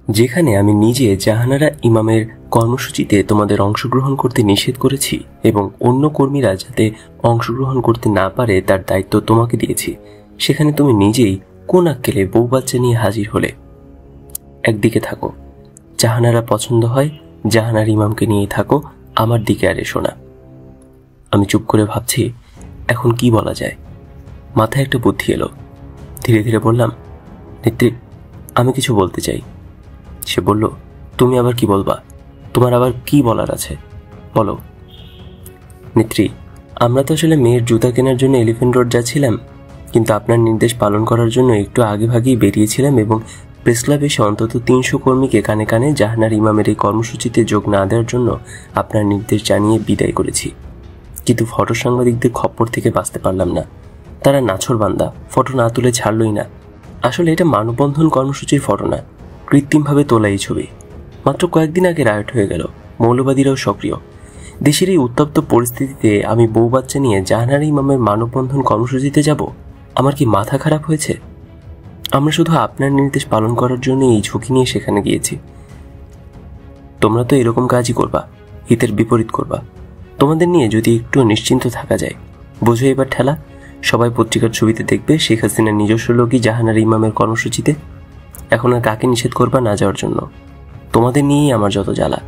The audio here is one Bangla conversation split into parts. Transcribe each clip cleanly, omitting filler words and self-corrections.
যেখানে আমি নিজে জাহানারা ইমামের কর্মসূচিতে তোমাদের অংশগ্রহণ করতে নিষেধ করেছি এবং অন্য কর্মীরা যাতে অংশগ্রহণ করতে না পারে তার দায়িত্ব তোমাকে দিয়েছি, সেখানে তুমি নিজেই কোন আক্কেলে বউ বাচ্চা নিয়ে হাজির হলে? একদিকে থাকো, জাহানারা পছন্দ হয় জাহানার ইমামকে নিয়েই থাকো, আমার দিকে আর এসো না। আমি চুপ করে ভাবছি এখন কি বলা যায়। মাথায় একটা বুদ্ধি এলো। ধীরে ধীরে বললাম, নেত্রী, আমি কিছু বলতে চাই। সে বলল, তুমি আবার কি বলবা? তোমার আবার কি বলার আছে, বলো। নেত্রী, আমরা তো আসলে মেয়ের জুতা কেনার জন্য এলিফ্যান্ট রোড যাচ্ছিলাম, কিন্তু আপনার নির্দেশ পালন করার জন্য একটু আগে ভাগেই বেরিয়েছিলাম এবং প্রেস ক্লাবে এসে অন্তত 300 কর্মীকে কানে কানে জাহানার ইমামের এই কর্মসূচিতে যোগ না দেওয়ার জন্য আপনার নির্দেশ জানিয়ে বিদায় করেছি। কিন্তু ফটো সাংবাদিকদের খপ্পর থেকে বাঁচতে পারলাম না। তারা নাছোড়বান্দা, ফটো না তুলে ছাড়লই না। আসলে এটা মানববন্ধন কর্মসূচির ফটো না, কৃত্রিমভাবে তোলা এই ছবি। মাত্র কয়েকদিন আগে রায়ট হয়ে গেল, মৌলবাদীরাও সক্রিয়। দেশের এই উত্তপ্ত পরিস্থিতিতে আমি বউ বাচ্চা নিয়ে জাহানার ইমামের মানববন্ধন কর্মসূচিতে যাব? আমার কি মাথা খারাপ হয়েছে? আমরা শুধু আপনার নির্দেশ পালন করার জন্য এই ঝুঁকি নিয়ে সেখানে গিয়েছি। তোমরা তো এরকম কাজই করবা, হিতের বিপরীত করবা। তোমাদের নিয়ে যদি একটু নিশ্চিন্ত থাকা যায়, বোঝো এবার ঠেলা। সবাই পত্রিকার ছবিতে দেখবে শেখ হাসিনার নিজস্ব লোকই জাহানার ইমামের কর্মসূচিতে। এখন আর কাকে নিষেধ করবা না যাওয়ার জন্য? তোমাদের নিয়েই আমার যত জ্বালা।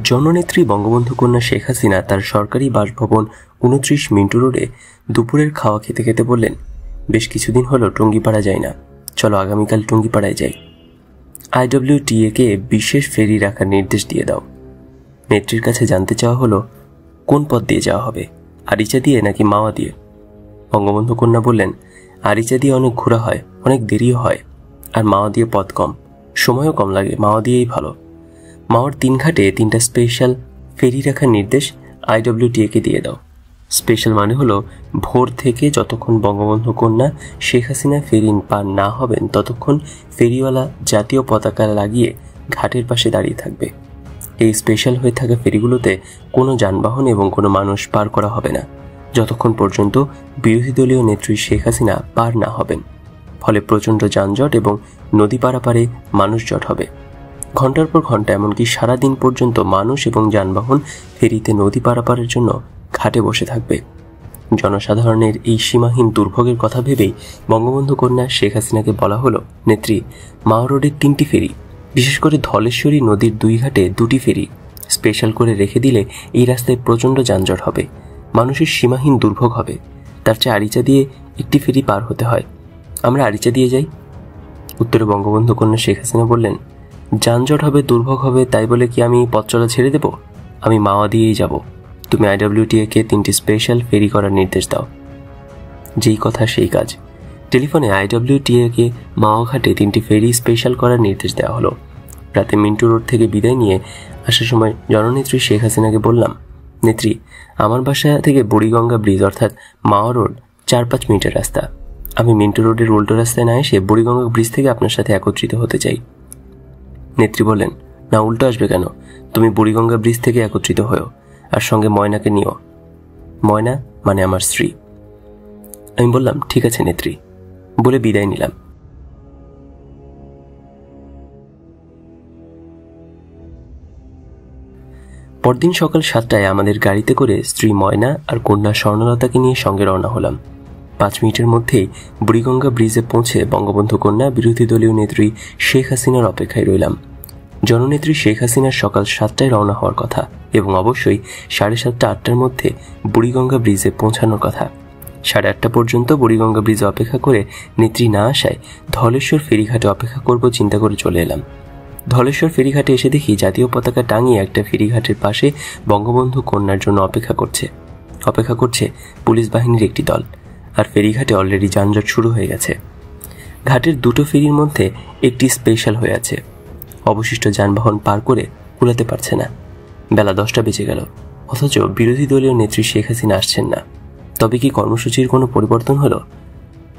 জননেত্রী বঙ্গবন্ধু কন্যা শেখ হাসিনা তার সরকারি বাসভবন 29 মিন্টু রোডে দুপুরের খাওয়া খেতে খেতে বললেন, বেশ কিছুদিন হলো টুঙ্গিপাড়া যাই না, চলো আগামীকাল টুঙ্গিপাড়ায় যাই। IWTA কে বিশেষ ফেরি রাখার নির্দেশ দিয়ে দাও। নেত্রীর কাছে জানতে চাওয়া হলো, কোন পথ দিয়ে যাওয়া হবে, আরিচা দিয়ে নাকি মাওয়া দিয়ে? বঙ্গবন্ধু কন্যা বললেন, আরিচা দিয়ে অনেক ঘোরা হয়, অনেক দেরিও হয়, আর মাওয়া দিয়ে পথ কম, সময়ও কম লাগে, মাওয়া দিয়েই ভালো। মাওয়ার 3 ঘাটে 3টা স্পেশাল ফেরি রাখার নির্দেশ IWTA কে দিয়ে দাও। স্পেশাল মানে হলো ভোর থেকে যতক্ষণ বঙ্গবন্ধু কন্যা শেখ হাসিনা ফেরি পার না হবেন ততক্ষণ ফেরিওয়ালা জাতীয় পতাকা লাগিয়ে ঘাটের পাশে দাঁড়িয়ে থাকবে। এই স্পেশাল হয়ে থাকা ফেরিগুলোতে কোনো যানবাহন এবং কোনো মানুষ পার করা হবে না যতক্ষণ পর্যন্ত বিরোধী দলীয় নেত্রী শেখ হাসিনা পার না হবেন। ফলে প্রচণ্ড যানজট এবং নদী পারাপারে মানুষ জট হবে। ঘন্টার পর ঘন্টা, এমনকি সারাদিন পর্যন্ত মানুষ এবং যানবাহন ফেরিতে নদী পারাপারের জন্য ঘাটে বসে থাকবে। জনসাধারণের এই সীমাহীন দুর্ভোগের কথা ভেবেই বঙ্গবন্ধু কন্যা শেখ হাসিনাকে বলা হলো, নেত্রী, মাওয়া রোডের 3টি ফেরি, বিশেষ করে ধলেশ্বরী নদীর 2 ঘাটে 2টি ফেরি স্পেশাল করে রেখে দিলে এই রাস্তায় প্রচণ্ড যানজট হবে, মানুষের সীমাহীন দুর্ভোগ হবে। তার চেয়ে আরিচা দিয়ে একটি ফেরি পার হতে হয়, আমরা আরিচা দিয়ে যাই। উত্তরে বঙ্গবন্ধু কন্যা শেখ হাসিনা বললেন, যানজট হবে, দুর্ভোগ হবে, তাই বলে কি আমি পথ চলা ছেড়ে দেব? আমি মাওয়া দিয়েই যাব। তুমি IWTA কে 3টি স্পেশাল ফেরি করার নির্দেশ দাও। যেই কথা সেই কাজ। টেলিফোনে IWTA কে মাওয়া ঘাটে 3টি ফেরি স্পেশাল করার নির্দেশ দেওয়া হলো। রাতে মিন্টু রোড থেকে বিদায় নিয়ে আসার সময় জননেত্রী শেখ হাসিনাকে বললাম, নেত্রী, আমার বাসা থেকে বুড়িগঙ্গা ব্রিজ অর্থাৎ মাওয়া রোড 4-5 মিনিটের রাস্তা। আমি মিন্টু রোডের উল্টো রাস্তায় না এসে বুড়িগঙ্গা ব্রিজ থেকে আপনার সাথে একত্রিত হতে চাই। নেত্রী বললেন, না, উল্টো আসবে কেন? তুমি বুড়িগঙ্গা ব্রিজ থেকে একত্রিত হও, আর সঙ্গে ময়নাকে নিও। ময়না মানে আমার স্ত্রী। আমি বললাম, ঠিক আছে নেত্রী, বলে বিদায় নিলাম। পরদিন সকাল 7টায় আমাদের গাড়িতে করে স্ত্রী ময়না আর কন্যা স্বর্ণলতাকে নিয়ে সঙ্গে রওনা হলাম। 5 মিনিটের মধ্যেই বুড়িগঙ্গা ব্রিজে পৌঁছে বঙ্গবন্ধু কন্যা বিরোধী দলীয় নেত্রী শেখ হাসিনার অপেক্ষায় রইলাম। জননেত্রী শেখ হাসিনার সকাল 7টায় রওনা হওয়ার কথা এবং অবশ্যই 7:30-8টার মধ্যে বুড়িগঙ্গা ব্রিজে পৌঁছানোর কথা। 8:30 পর্যন্ত বুড়িগঙ্গা ব্রিজে অপেক্ষা করে নেত্রী না আসায় ধলেশ্বর ফেরিঘাটে অপেক্ষা করব চিন্তা করে চলে এলাম। ধলেশ্বর ফেরিঘাটে এসে দেখি জাতীয় পতাকা টাঙিয়ে একটা ফেরিঘাটের পাশে বঙ্গবন্ধু কন্যার জন্য অপেক্ষা করছে পুলিশ বাহিনীর একটি দল। আর ফেরিঘাটে অলরেডি যানজট শুরু হয়ে গেছে। ঘাটের 2টো ফেরির মধ্যে একটি স্পেশাল হয়ে আছে। অবশিষ্ট যানবাহন পার করে কুলাতে পারছে না। বেলা 10টা বেজে গেল, অথচ বিরোধী দলীয় নেত্রী শেখ হাসিনা আসছেন না। তবে কি কর্মসূচির কোনো পরিবর্তন হলো?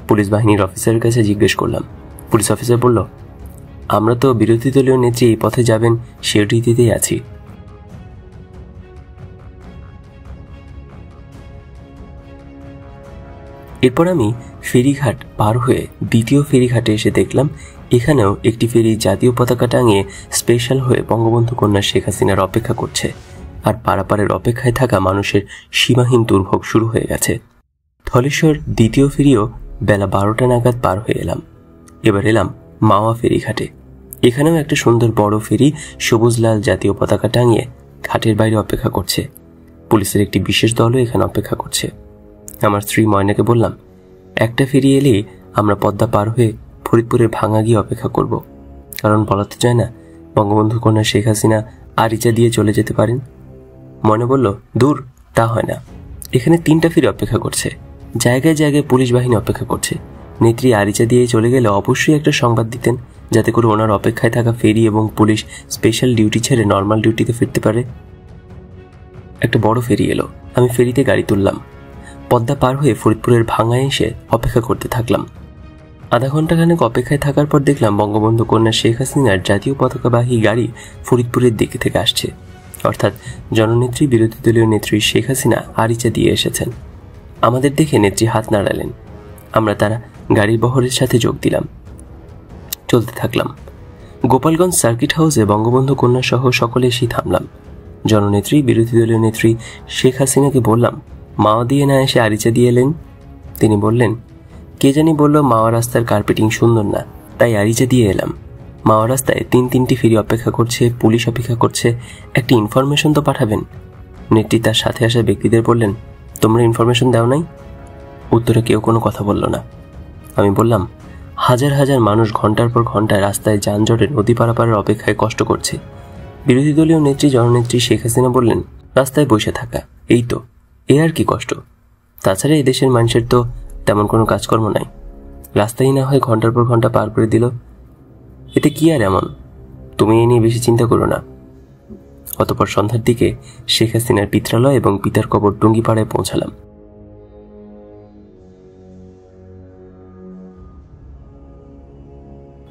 পুলিশ বাহিনীর অফিসারের কাছে জিজ্ঞেস করলাম। পুলিশ অফিসার বলল, আমরা তো বিরোধী দলীয় নেত্রী এই পথে যাবেন সেটি দিতেই আছি। এরপর আমি ফেরিঘাট পার হয়ে দ্বিতীয় ফেরিঘাটে এসে দেখলাম এখানেও একটি ফেরি জাতীয় পতাকা টাঙিয়ে স্পেশাল হয়ে বঙ্গবন্ধু কন্যা শেখ হাসিনার অপেক্ষা করছে, আর পারাপারের অপেক্ষায় থাকা মানুষের সীমাহীন দুর্ভোগ শুরু হয়ে গেছে। ধলেশ্বর দ্বিতীয় ফেরিও বেলা 12টা নাগাদ পার হয়ে এলাম। এবার এলাম মাওয়া ফেরিঘাটে। এখানেও একটা সুন্দর বড় ফেরি সবুজ লাল জাতীয় পতাকা টাঙিয়ে ঘাটের বাইরে অপেক্ষা করছে। পুলিশের একটি বিশেষ দলও এখানে অপেক্ষা করছে। আমার স্ত্রী ময়নাকে বললাম, একটা ফেরি এলেই আমরা পদ্মা পার হয়ে ফরিদপুরের ভাঙা গিয়ে অপেক্ষা করব, কারণ বলা তো যায় না বঙ্গবন্ধু কন্যা শেখ হাসিনা আরিচা দিয়ে চলে যেতে পারেন। ময়না বলল, দূর, তা হয় না, এখানে 3টা ফেরি অপেক্ষা করছে, জায়গায় জায়গায় পুলিশ বাহিনী অপেক্ষা করছে। নেত্রী আরিচা দিয়ে চলে গেলে অবশ্যই একটা সংবাদ দিতেন, যাতে করে ওনার অপেক্ষায় থাকা ফেরি এবং পুলিশ স্পেশাল ডিউটি ছেড়ে নর্মাল ডিউটিতে ফিরতে পারে। একটা বড় ফেরি এলো। আমি ফেরিতে গাড়ি তুললাম। পদ্মা পার হয়ে ফরিদপুরের ভাঙায় এসে অপেক্ষা করতে থাকলাম। আধা ঘন্টাখানেক অপেক্ষায় থাকার পর দেখলাম বঙ্গবন্ধু কন্যা শেখ হাসিনার জাতীয় পতাকাবাহী গাড়ি ফরিদপুরের দিকে থেকে আসছে, অর্থাৎ জননেত্রী বিরোধী দলীয় নেত্রী শেখ হাসিনা আরিচা দিয়ে এসেছেন। আমাদের দেখে নেত্রী হাত নাড়ালেন। আমরা তারা গাড়ির বহরের সাথে যোগ দিলাম। চলতে থাকলাম। গোপালগঞ্জ সার্কিট হাউসে বঙ্গবন্ধু কন্যা সহ সকলে এসেই থামলাম। জননেত্রী বিরোধী দলীয় নেত্রী শেখ হাসিনাকে বললাম, মাওয়া দিয়ে না এসে আরিচা দিয়ে এলেন। তিনি বললেন, কে জানি বলল মাওয়া রাস্তার কার্পেটিং সুন্দর না, তাই আরিচা দিয়ে এলাম। মাওয়া রাস্তায় 3টি ফেরি অপেক্ষা করছে, পুলিশ অপেক্ষা করছে, একটি ইনফরমেশন তো পাঠাবেন। নেত্রী তার সাথে আসা ব্যক্তিদের বললেন, তোমরা ইনফরমেশন দাও নাই? উত্তরে কেউ কোনো কথা বলল না। আমি বললাম, হাজার হাজার মানুষ ঘন্টার পর ঘন্টা রাস্তায় যানজটে নদী পারাপারের অপেক্ষায় কষ্ট করছে। বিরোধী দলীয় নেত্রী জননেত্রী শেখ হাসিনা বললেন, রাস্তায় বসে থাকা, এই তো, এ আর কি কষ্ট? তাছাড়া এদেশের মানুষের তো তেমন কোনো কাজকর্ম নাই, রাস্তায় না হয় ঘন্টার পর ঘন্টা পার করে দিল, এতে কি আর এমন? তুমি এ নিয়ে বেশি চিন্তা করো না। অতঃপর সন্ধ্যার দিকে শেখ হাসিনার পিত্রালয় এবং পিতার কবর টুঙ্গিপাড়ায় পৌঁছালাম।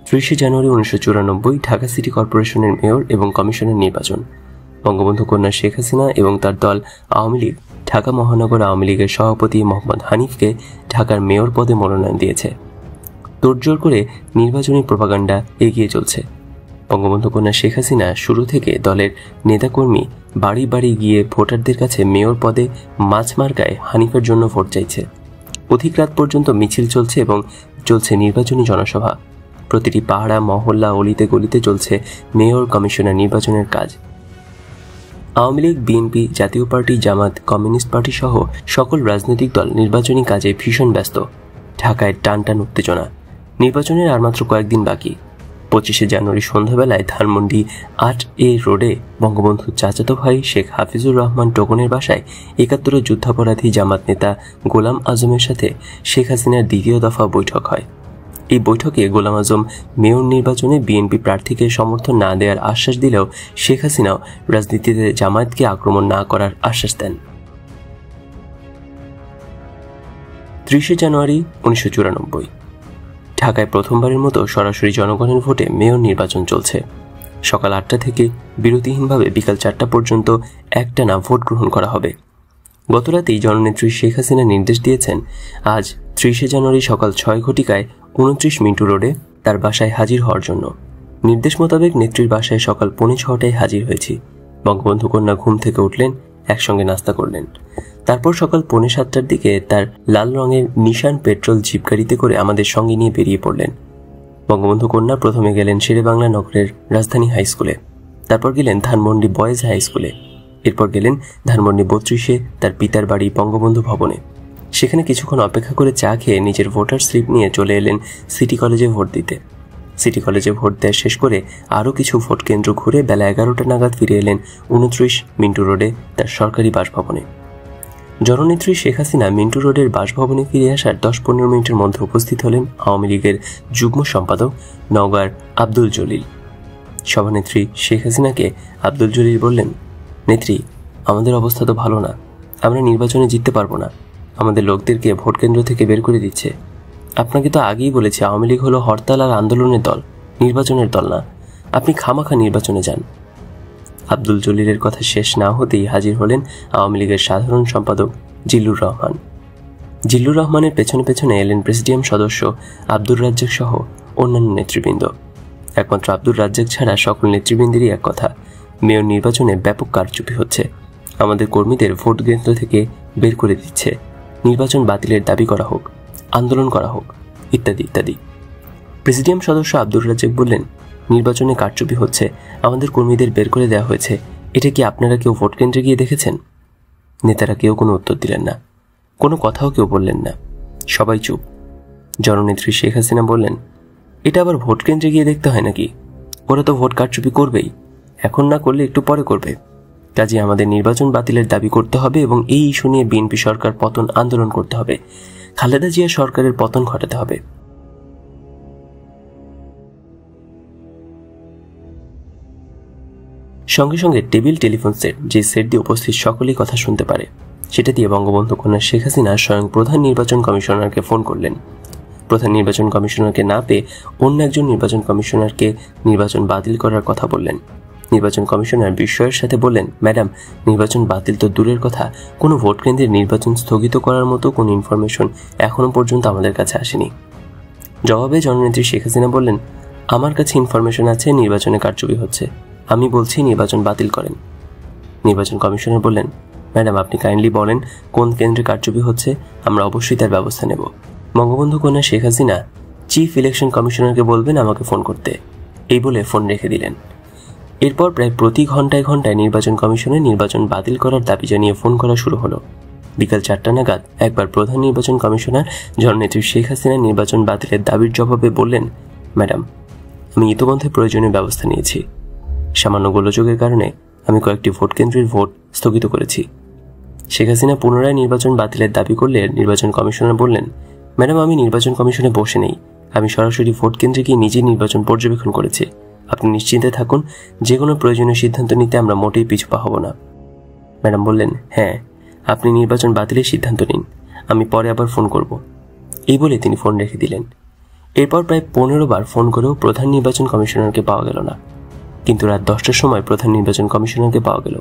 30 জানুয়ারি 1994 ঢাকা সিটি কর্পোরেশনের মেয়র এবং কমিশনের নির্বাচন। বঙ্গবন্ধু কন্যা শেখ হাসিনা এবং তার দল আওয়ামী লীগ ঢাকা মহানগর আওয়ামী লীগের সভাপতি মোহাম্মদ হানিফকে ঢাকার মেয়র পদে মনোনয়ন দিয়েছে। তোড়জোড় করে নির্বাচনী প্রপাগান্ডা এগিয়ে চলছে। বঙ্গবন্ধু কন্যা শেখ হাসিনা শুরু থেকে দলের নেতাকর্মী বাড়ি বাড়ি গিয়ে ভোটারদের কাছে মেয়র পদে মাছ মার্কায় হানিফের জন্য ভোট চাইছে। অধিক রাত পর্যন্ত মিছিল চলছে এবং চলছে নির্বাচনী জনসভা। প্রতিটি পাহাড়া, মহল্লা, অলিতে গলিতে চলছে মেয়র কমিশনার নির্বাচনের কাজ। আওয়ামী লীগ, বিএনপি, জাতীয় পার্টি, জামাত, কমিউনিস্ট পার্টি সহ সকল রাজনৈতিক দল নির্বাচনী কাজে ভীষণ ব্যস্ত। ঢাকায় টানটান উত্তেজনা। নির্বাচনের আর মাত্র কয়েকদিন বাকি। 25 জানুয়ারি সন্ধ্যাবেলায় ধানমন্ডি 8A রোডে বঙ্গবন্ধুর চাচাতো ভাই শেখ হাফিজুর রহমান টোকনের বাসায় 71 যুদ্ধাপরাধী জামাত নেতা গোলাম আজমের সাথে শেখ হাসিনার দ্বিতীয় দফা বৈঠক হয়। এই বৈঠকে গোলাম আজম মেয়র নির্বাচনে বিএনপি প্রার্থীকে সমর্থন না দেওয়ার আশ্বাস দিলেও শেখ হাসিনাও রাজনীতিতে জামায়াতকে আক্রমণ না করার আশ্বাস দেন। 30 জানুয়ারি 1994 ঢাকায় প্রথমবারের মতো সরাসরি জনগণের ভোটে মেয়র নির্বাচন চলছে। সকাল 8টা থেকে বিরতিহীনভাবে বিকাল 4টা পর্যন্ত একটানা ভোট গ্রহণ করা হবে। গতরাতেই জননেত্রী শেখ হাসিনা নির্দেশ দিয়েছেন আজ 30 জানুয়ারি সকাল 6 ঘটিকায় 29 মিন্টু রোডে তার বাসায় হাজির হওয়ার জন্য। নির্দেশ মোতাবেক নেত্রীর বাসায় সকাল 6:45 হাজির হয়েছি। বঙ্গবন্ধু কন্যা ঘুম থেকে উঠলেন, একসঙ্গে নাস্তা করলেন। তারপর সকাল 6:45টার দিকে তার লাল রঙের নিশান পেট্রোল জিপ গাড়িতে করে আমাদের সঙ্গে নিয়ে বেরিয়ে পড়লেন। বঙ্গবন্ধু কন্যা প্রথমে গেলেন শেরেবাংলা নগরের রাজধানী হাই স্কুলে, তারপর গেলেন ধানমন্ডি বয়েজ হাই স্কুলে, এরপর গেলেন ধানমন্ডি 32-এ তার পিতার বাড়ি বঙ্গবন্ধু ভবনে। সেখানে কিছুক্ষণ অপেক্ষা করে চা খেয়ে নিজের ভোটার স্লিপ নিয়ে চলে এলেন সিটি কলেজে ভোট দিতে। সিটি কলেজে ভোট দেওয়া শেষ করে আরও কিছু ভোট কেন্দ্র ঘুরে বেলা 11টা নাগাদ ফিরে এলেন 29 মিন্টু রোডে তার সরকারি বাসভবনে। জননেত্রী শেখ হাসিনা মিন্টু রোডের বাসভবনে ফিরে আসার 10-15 মিনিটের মধ্যে উপস্থিত হলেন আওয়ামী লীগের যুগ্ম সম্পাদক নওগাঁর আব্দুল জলিল। সভানেত্রী শেখ হাসিনাকে আব্দুল জলিল বললেন, নেত্রী, আমাদের অবস্থা তো ভালো না, আমরা নির্বাচনে জিততে পারবো না, আমাদের লোকদেরকে ভোট কেন্দ্র থেকে বের করে দিচ্ছে। আপনাকে তো আগেই বলেছি আওয়ামী লীগ হলো হরতাল আর আন্দোলনের দল, নির্বাচনের দল না, আপনি খামাখা নির্বাচনে যান। আব্দুল জলিলের কথা শেষ না হতেই হাজির হলেন আওয়ামী লীগের সাধারণ সম্পাদক জিল্লুর রহমান। জিল্লুর রহমানের পেছনে পেছনে এলেন প্রেসিডিয়াম সদস্য আব্দুর রাজ্জাক সহ অন্যান্য নেতৃবৃন্দ। একমাত্র আব্দুর রাজ্জাক ছাড়া সকল নেতৃবৃন্দেরই এক কথা, মেয়র নির্বাচনে ব্যাপক কারচুপি হচ্ছে, আমাদের কর্মীদের ভোট কেন্দ্র থেকে বের করে দিচ্ছে, নির্বাচন বাতিলের দাবি করা হোক, আন্দোলন করা হোক, ইত্যাদি ইত্যাদি। প্রেসিডিয়াম সদস্য আব্দুর রাজ্জাক বললেন, নির্বাচনে কারচুপি হচ্ছে, আমাদের কর্মীদের বের করে দেওয়া হয়েছে, এটা কি আপনারা কেউ ভোট কেন্দ্রে গিয়ে দেখেছেন? নেতারা কেউ কোনো উত্তর দিলেন না, কোনো কথাও কেউ বললেন না, সবাই চুপ। জননেত্রী শেখ হাসিনা বললেন, এটা আবার ভোট কেন্দ্রে গিয়ে দেখতে হয় নাকি? ওরা তো ভোট কারচুপি করবেই, এখন না করলে একটু পরে করবে। কাজে আমাদের নির্বাচন বাতিলের দাবি করতে হবে এবং এই ইস্যু নিয়ে বিএনপি সরকার পতন আন্দোলন করতে হবে, খালেদা জিয়া সরকারের পতন ঘটাতে হবে। সঙ্গে সঙ্গে টেবিল টেলিফোন সেট, যে সেট দিয়ে উপস্থিত সকলেই কথা শুনতে পারে, সেটা দিয়ে বঙ্গবন্ধু কন্যা শেখ হাসিনা স্বয়ং প্রধান নির্বাচন কমিশনারকে ফোন করলেন। প্রধান নির্বাচন কমিশনারকে না পেয়ে অন্য একজন নির্বাচন কমিশনারকে নির্বাচন বাতিল করার কথা বললেন। নির্বাচন কমিশনার বিস্ময়ের সাথে বললেন, ম্যাডাম, নির্বাচন বাতিল তো দূরের কথা, কোনো ভোট কেন্দ্রের নির্বাচন স্থগিত করার মতো কোনো ইনফরমেশন এখনো পর্যন্ত আমাদের কাছে আসেনি। জবাবে জননেত্রী শেখ হাসিনা বললেন, আমার কাছে ইনফরমেশন আছে নির্বাচনে কারচুপি হচ্ছে, আমি বলছি নির্বাচন বাতিল করেন। নির্বাচন কমিশনার বললেন, ম্যাডাম, আপনি কাইন্ডলি বলেন কোন কেন্দ্রে কারচুপি হচ্ছে, আমরা অবশ্যই তার ব্যবস্থা নেব। বঙ্গবন্ধু কন্যা শেখ হাসিনা চিফ ইলেকশন কমিশনারকে বলবেন আমাকে ফোন করতে, এই বলে ফোন রেখে দিলেন। এরপর প্রায় প্রতি ঘন্টায় ঘন্টায় নির্বাচন কমিশনে নির্বাচন বাতিল করার দাবি জানিয়ে ফোন করা শুরু হলো। বিকাল 4টা নাগাদ একবার প্রধান নির্বাচন কমিশনার জননেত্রী শেখ হাসিনা নির্বাচন বাতিলের দাবির জবাবে বললেন, ম্যাডাম, আমি ইতোমধ্যে প্রয়োজনীয় ব্যবস্থা নিয়েছি। সামান্য গোলযোগের কারণে আমি কয়েকটি ভোট কেন্দ্রের ভোট স্থগিত করেছি। শেখ হাসিনা পুনরায় নির্বাচন বাতিলের দাবি করলে নির্বাচন কমিশনার বললেন, ম্যাডাম, আমি নির্বাচন কমিশনে বসে নেই, আমি সরাসরি ভোট কেন্দ্রে গিয়ে নিজে নির্বাচন পর্যবেক্ষণ করেছি। আপনি নিশ্চিন্তে থাকুন, যে কোনো প্রয়োজনীয় সিদ্ধান্ত নিতে আমরা মোটেই পিছু পা হব না। ম্যাডাম বললেন, হ্যাঁ, আপনি নির্বাচন বাতিলের সিদ্ধান্ত নিন, আমি পরে আবার ফোন করব। এই বলে তিনি ফোন রেখে দিলেন। এরপর প্রায় 15 বার ফোন করেও প্রধান নির্বাচন কমিশনারকে পাওয়া গেল না, কিন্তু রাত 10টার সময় প্রধান নির্বাচন কমিশনারকে পাওয়া গেল।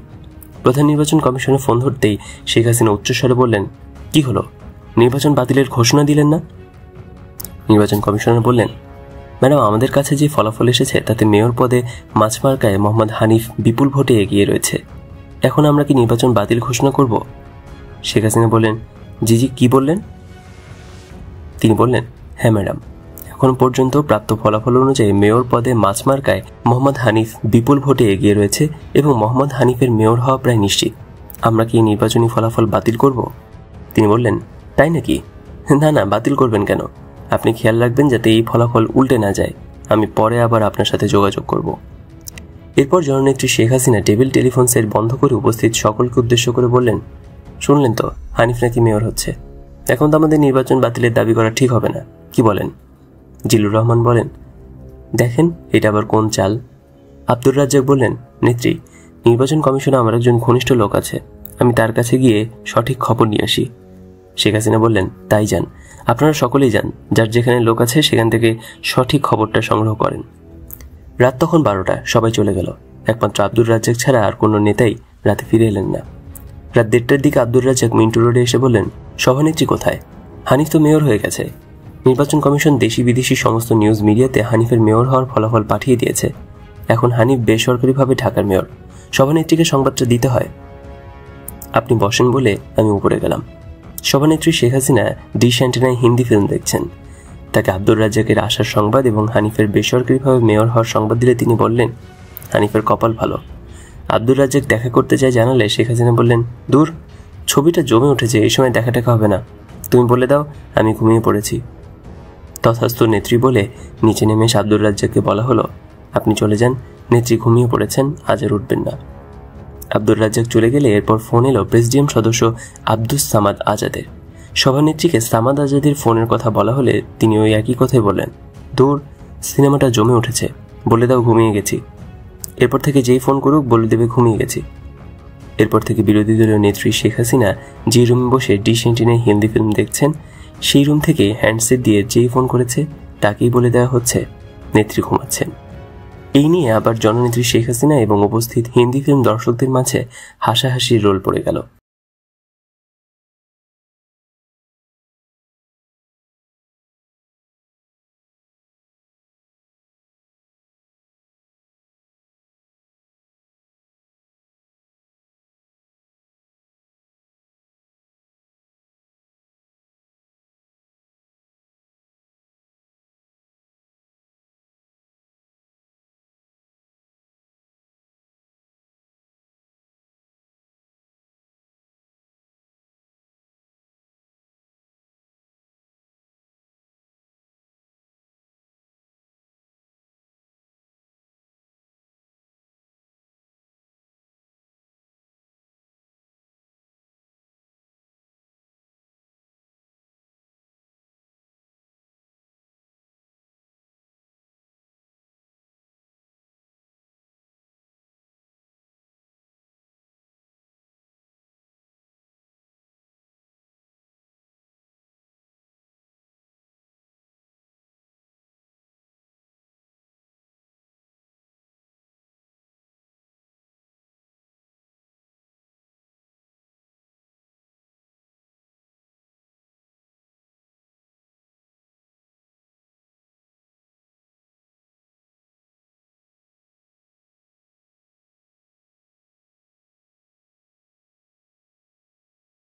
প্রধান নির্বাচন কমিশনার ফোন ধরতেই শেখ হাসিনা উচ্চস্বরে বললেন, কি হলো, নির্বাচন বাতিলের ঘোষণা দিলেন না? নির্বাচন কমিশনার বললেন, ম্যাডাম, আমাদের কাছে যে ফলাফল এসেছে তাতে মেয়র পদে মাঝমার্কায় মোহাম্মদ হানিফ বিপুল ভোটে এগিয়ে রয়েছে, এখন আমরা কি নির্বাচন বাতিল ঘোষণা করব? শেখ হাসিনা বললেন, জি, কি বললেন? তিনি বললেন, হ্যাঁ ম্যাডাম, এখন পর্যন্ত প্রাপ্ত ফলাফল অনুযায়ী মেয়র পদে মাঝমার্কায় মোহাম্মদ হানিফ বিপুল ভোটে এগিয়ে রয়েছে এবং মোহাম্মদ হানিফের মেয়র হওয়া প্রায় নিশ্চিত। আমরা কি নির্বাচনী ফলাফল বাতিল করব? তিনি বললেন, তাই নাকি? না, বাতিল করবেন কেন? আপনি খেয়াল রাখবেন যাতে এই ফলাফল উল্টে না যায়, আমি পরে আবার আপনার সাথে যোগাযোগ করব। এরপর জননেত্রী Sheikh Hasina table telephone set বন্ধ করে উপস্থিত সকলকে উদ্দেশ্য করে বললেন, শুনলেন তো, হানিফ নাকি মেয়র হচ্ছে, এখন তো আমাদের নির্বাচন বাতিলের দাবি করা ঠিক হবে না, কি বলেন? জিল্লুর রহমান বলেন, দেখেন এটা আবার কোন চাল? আব্দুর রাজ্জাক বললেন, নেত্রী, নির্বাচন কমিশনে আমার একজন ঘনিষ্ঠ লোক আছে, আমি তার কাছে গিয়ে সঠিক খবর নিয়ে আসি। শেখ হাসিনা বললেন, তাই যান, আপনারা সকলেই যান, যার যেখানে লোক আছে সেখান থেকে সঠিক খবরটা সংগ্রহ করেন। রাত তখন 12টা, সবাই চলে গেল, একমাত্র আব্দুর রাজ্জাক ছাড়া আর কোনো নেতাই রাতে ফিরে এলেন না। রাত 1টার দিকে আব্দুর রাজ্জাক মিন্টু রোডে এসে বললেন, সভানেত্রী কোথায়? হানিফ তো মেয়র হয়ে গেছে। নির্বাচন কমিশন দেশি বিদেশি সমস্ত নিউজ মিডিয়াতে হানিফের মেয়র হওয়ার ফলাফল পাঠিয়ে দিয়েছে, এখন হানিফ বেসরকারিভাবে ঢাকার মেয়র, সভানেত্রীকে সংবাদটা দিতে হয়। আপনি বসেন বলে আমি উপরে গেলাম। সভানেত্রী শেখ হাসিনা ডিশ অ্যান্টেনায় হিন্দি ফিল্ম দেখছেন, তাকে আব্দুর রাজ্জাকের আসার সংবাদ এবং হানিফের বেসরকারিভাবে মেয়র হওয়ার সংবাদ দিলে তিনি বললেন, হানিফের কপাল ভালো। আব্দুর রাজ্জাক দেখা করতে চাই জানালে শেখ হাসিনা বললেন, দূর, ছবিটা জমে উঠেছে, এই সময় দেখা টাকা হবে না, তুমি বলে দাও আমি ঘুমিয়ে পড়েছি। তথাস্তু নেত্রী বলে নিচে নেমে আব্দুর রাজ্জাককে বলা হলো, আপনি চলে যান, নেত্রী ঘুমিয়ে পড়েছেন, আজ আর উঠবেন না। আব্দুর রাজ্জাক চলে গেলে এরপর ফোন এলো প্রেসিডিয়াম সদস্য আব্দুস সামাদ আজাদের। সভানেত্রীকে সামাদ আজাদের ফোনের কথা বলা হলে তিনি ওই একই কথাই বললেন, দূর, সিনেমাটা জমে উঠেছে, বলে দাও ঘুমিয়ে গেছি। এরপর থেকে যেই ফোন করুক বলে দেবে ঘুমিয়ে গেছি। এরপর থেকে বিরোধী দলীয় নেত্রী শেখ হাসিনা যে রুমে বসে ডিশ অ্যান্টেনায় হিন্দি ফিল্ম দেখছেন, সেই রুম থেকে হ্যান্ডসেট দিয়ে যেই ফোন করেছে তাকেই বলে দেওয়া হচ্ছে নেত্রী ঘুমাচ্ছেন। এই নিয়ে আবার জননেত্রী শেখ হাসিনা এবং উপস্থিত হিন্দি ফিল্ম দর্শকদের মাঝে হাসাহাসির রোল পড়ে গেল।